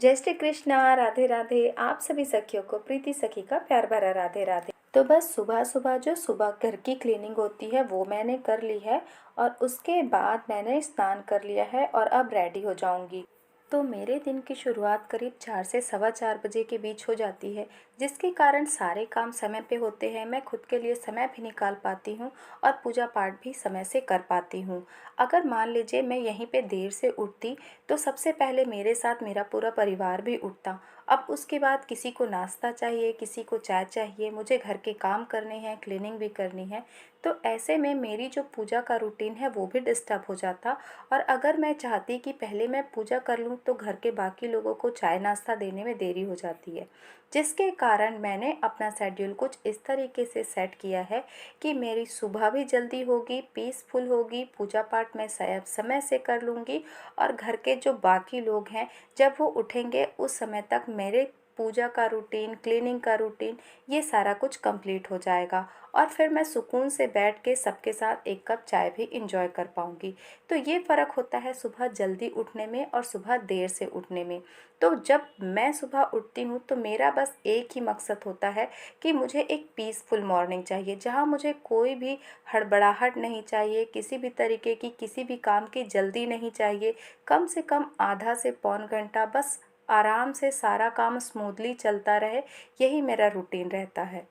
जय श्री कृष्णा। राधे राधे। आप सभी सखियों को प्रीति सखी का प्यार भरा राधे राधे। तो बस सुबह सुबह जो सुबह घर की क्लीनिंग होती है वो मैंने कर ली है और उसके बाद मैंने स्नान कर लिया है और अब रेडी हो जाऊंगी। तो मेरे दिन की शुरुआत करीब 4 से सवा 4 बजे के बीच हो जाती है, जिसके कारण सारे काम समय पे होते हैं। मैं खुद के लिए समय भी निकाल पाती हूँ और पूजा पाठ भी समय से कर पाती हूँ। अगर मान लीजिए मैं यहीं पे देर से उठती तो सबसे पहले मेरे साथ मेरा पूरा परिवार भी उठता। अब उसके बाद किसी को नाश्ता चाहिए, किसी को चाय चाहिए, मुझे घर के काम करने हैं, क्लीनिंग भी करनी है। तो ऐसे में मेरी जो पूजा का रूटीन है वो भी डिस्टर्ब हो जाता। और अगर मैं चाहती कि पहले मैं पूजा कर लूँ तो घर के बाकी लोगों को चाय नाश्ता देने में देरी हो जाती है, जिसके कारण मैंने अपना शेड्यूल कुछ इस तरीके से सेट किया है कि मेरी सुबह भी जल्दी होगी, पीसफुल होगी, पूजा पाठ मैं समय से कर लूँगी और घर के जो बाकी लोग हैं जब वो उठेंगे उस समय तक मेरे पूजा का रूटीन, क्लीनिंग का रूटीन, ये सारा कुछ कंप्लीट हो जाएगा और फिर मैं सुकून से बैठ के सबके साथ एक कप चाय भी इंजॉय कर पाऊँगी। तो ये फ़र्क होता है सुबह जल्दी उठने में और सुबह देर से उठने में। तो जब मैं सुबह उठती हूँ तो मेरा बस एक ही मकसद होता है कि मुझे एक पीसफुल मॉर्निंग चाहिए, जहाँ मुझे कोई भी हड़बड़ाहट नहीं चाहिए, किसी भी तरीके की किसी भी काम की जल्दी नहीं चाहिए। कम से कम आधा से पौन घंटा बस आराम से सारा काम स्मूथली चलता रहे, यही मेरा रूटीन रहता है।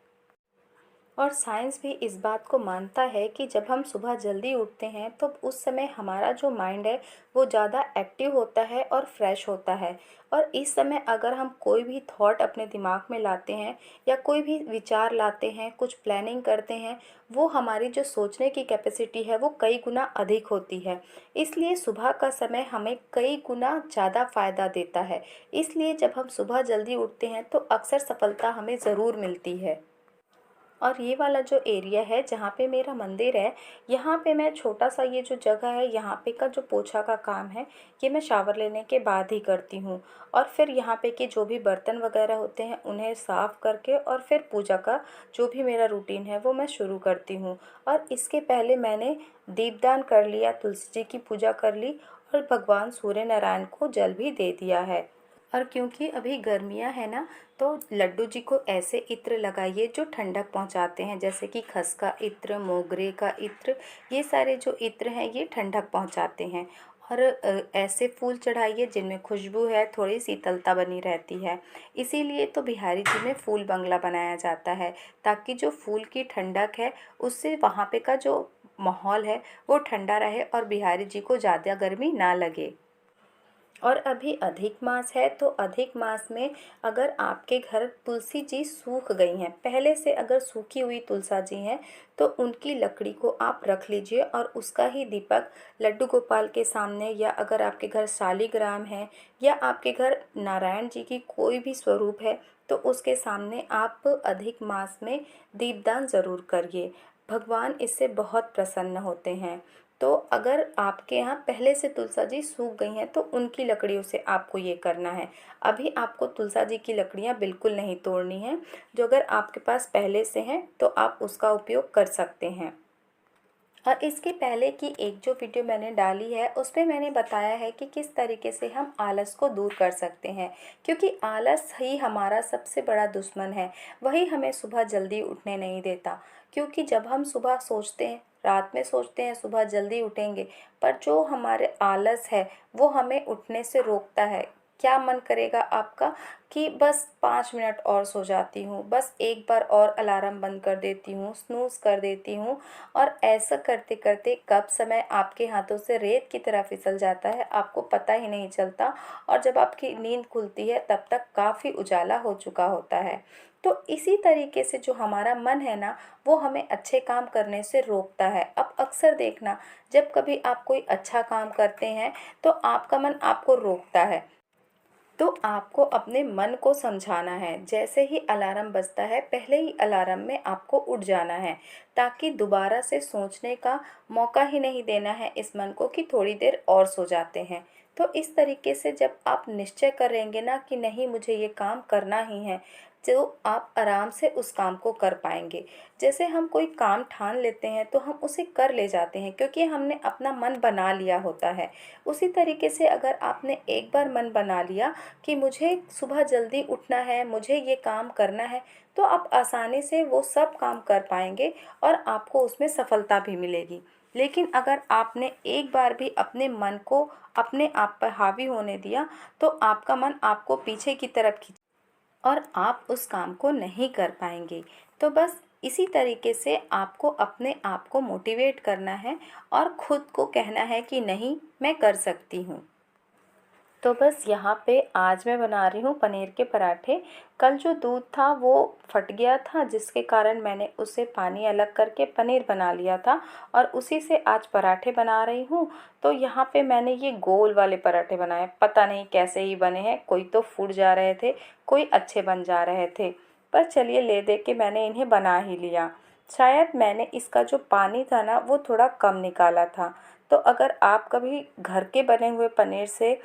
और साइंस भी इस बात को मानता है कि जब हम सुबह जल्दी उठते हैं तो उस समय हमारा जो माइंड है वो ज़्यादा एक्टिव होता है और फ्रेश होता है। और इस समय अगर हम कोई भी थॉट अपने दिमाग में लाते हैं या कोई भी विचार लाते हैं, कुछ प्लानिंग करते हैं, वो हमारी जो सोचने की कैपेसिटी है वो कई गुना अधिक होती है। इसलिए सुबह का समय हमें कई गुना ज़्यादा फ़ायदा देता है। इसलिए जब हम सुबह जल्दी उठते हैं तो अक्सर सफलता हमें ज़रूर मिलती है। और ये वाला जो एरिया है जहाँ पे मेरा मंदिर है, यहाँ पे मैं छोटा सा ये जो जगह है यहाँ पे का जो पोछा का काम है ये मैं शावर लेने के बाद ही करती हूँ। और फिर यहाँ पे के जो भी बर्तन वगैरह होते हैं उन्हें साफ़ करके और फिर पूजा का जो भी मेरा रूटीन है वो मैं शुरू करती हूँ। और इसके पहले मैंने दीपदान कर लिया, तुलसी जी की पूजा कर ली और भगवान सूर्य नारायण को जल भी दे दिया है। और क्योंकि अभी गर्मियां है ना, तो लड्डू जी को ऐसे इत्र लगाइए जो ठंडक पहुंचाते हैं, जैसे कि खसका इत्र, मोगरे का इत्र, ये सारे जो इत्र हैं ये ठंडक पहुंचाते हैं। और ऐसे फूल चढ़ाइए जिनमें खुशबू है, थोड़ी शीतलता बनी रहती है। इसीलिए तो बिहारी जी में फूल बंगला बनाया जाता है, ताकि जो फूल की ठंडक है उससे वहाँ पे का जो माहौल है वो ठंडा रहे और बिहारी जी को ज़्यादा गर्मी ना लगे। और अभी अधिक मास है तो अधिक मास में अगर आपके घर तुलसी जी सूख गई हैं, पहले से अगर सूखी हुई तुलसा जी हैं, तो उनकी लकड़ी को आप रख लीजिए और उसका ही दीपक लड्डू गोपाल के सामने, या अगर आपके घर शालीग्राम है या आपके घर नारायण जी की कोई भी स्वरूप है तो उसके सामने आप अधिक मास में दीपदान ज़रूर करिए। भगवान इससे बहुत प्रसन्न होते हैं। तो अगर आपके यहाँ पहले से तुलसा जी सूख गई हैं तो उनकी लकड़ियों से आपको ये करना है। अभी आपको तुलसा जी की लकड़ियाँ बिल्कुल नहीं तोड़नी हैं। जो अगर आपके पास पहले से हैं तो आप उसका उपयोग कर सकते हैं। और इसके पहले की एक जो वीडियो मैंने डाली है उसमें मैंने बताया है कि किस तरीके से हम आलस को दूर कर सकते हैं, क्योंकि आलस ही हमारा सबसे बड़ा दुश्मन है। वही हमें सुबह जल्दी उठने नहीं देता। क्योंकि जब हम सुबह सोचते हैं, रात में सोचते हैं सुबह जल्दी उठेंगे, पर जो हमारे आलस है वो हमें उठने से रोकता है। क्या मन करेगा आपका कि बस 5 मिनट और सो जाती हूँ, बस एक बार और अलार्म बंद कर देती हूँ, स्नूज़ कर देती हूँ। और ऐसा करते करते कब समय आपके हाथों से रेत की तरह फिसल जाता है आपको पता ही नहीं चलता। और जब आपकी नींद खुलती है तब तक काफ़ी उजाला हो चुका होता है। तो इसी तरीके से जो हमारा मन है ना, वो हमें अच्छे काम करने से रोकता है। अब अक्सर देखना, जब कभी आप कोई अच्छा काम करते हैं तो आपका मन आपको रोकता है। तो आपको अपने मन को समझाना है, जैसे ही अलार्म बजता है पहले ही अलार्म में आपको उठ जाना है, ताकि दोबारा से सोचने का मौका ही नहीं देना है इस मन को कि थोड़ी देर और सो जाते हैं। तो इस तरीके से जब आप निश्चय करेंगे ना कि नहीं मुझे ये काम करना ही है, जो आप आराम से उस काम को कर पाएंगे। जैसे हम कोई काम ठान लेते हैं तो हम उसे कर ले जाते हैं, क्योंकि हमने अपना मन बना लिया होता है। उसी तरीके से अगर आपने एक बार मन बना लिया कि मुझे सुबह जल्दी उठना है, मुझे ये काम करना है, तो आप आसानी से वो सब काम कर पाएंगे और आपको उसमें सफलता भी मिलेगी। लेकिन अगर आपने एक बार भी अपने मन को अपने आप पर हावी होने दिया, तो आपका मन आपको पीछे की तरफ खींच और आप उस काम को नहीं कर पाएंगे। तो बस इसी तरीके से आपको अपने आप को मोटिवेट करना है और खुद को कहना है कि नहीं, मैं कर सकती हूँ। तो बस यहाँ पे आज मैं बना रही हूँ पनीर के पराठे। कल जो दूध था वो फट गया था, जिसके कारण मैंने उसे पानी अलग करके पनीर बना लिया था और उसी से आज पराठे बना रही हूँ। तो यहाँ पे मैंने ये गोल वाले पराठे बनाए, पता नहीं कैसे ही बने हैं, कोई तो फूट जा रहे थे, कोई अच्छे बन जा रहे थे, पर चलिए ले दे के मैंने इन्हें बना ही लिया। शायद मैंने इसका जो पानी था ना वो थोड़ा कम निकाला था। तो अगर आप कभी घर के बने हुए पनीर से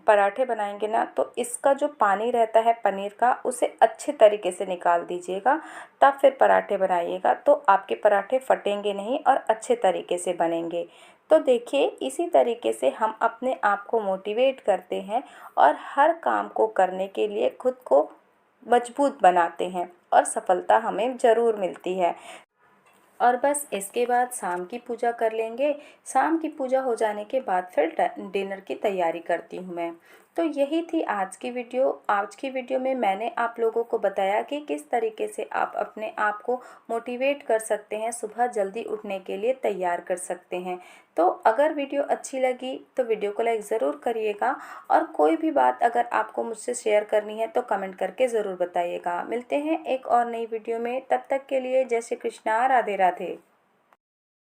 पराठे बनाएंगे ना, तो इसका जो पानी रहता है पनीर का, उसे अच्छे तरीके से निकाल दीजिएगा, तब फिर पराठे बनाइएगा, तो आपके पराठे फटेंगे नहीं और अच्छे तरीके से बनेंगे। तो देखिए, इसी तरीके से हम अपने आप को मोटिवेट करते हैं और हर काम को करने के लिए खुद को मजबूत बनाते हैं और सफलता हमें ज़रूर मिलती है। और बस इसके बाद शाम की पूजा कर लेंगे। शाम की पूजा हो जाने के बाद फिर डिनर की तैयारी करती हूँ मैं। तो यही थी आज की वीडियो। आज की वीडियो में मैंने आप लोगों को बताया कि किस तरीके से आप अपने आप को मोटिवेट कर सकते हैं, सुबह जल्दी उठने के लिए तैयार कर सकते हैं। तो अगर वीडियो अच्छी लगी तो वीडियो को लाइक ज़रूर करिएगा, और कोई भी बात अगर आपको मुझसे शेयर करनी है तो कमेंट करके ज़रूर बताइएगा। मिलते हैं एक और नई वीडियो में, तब तक के लिए जय श्री कृष्णा, राधे राधे।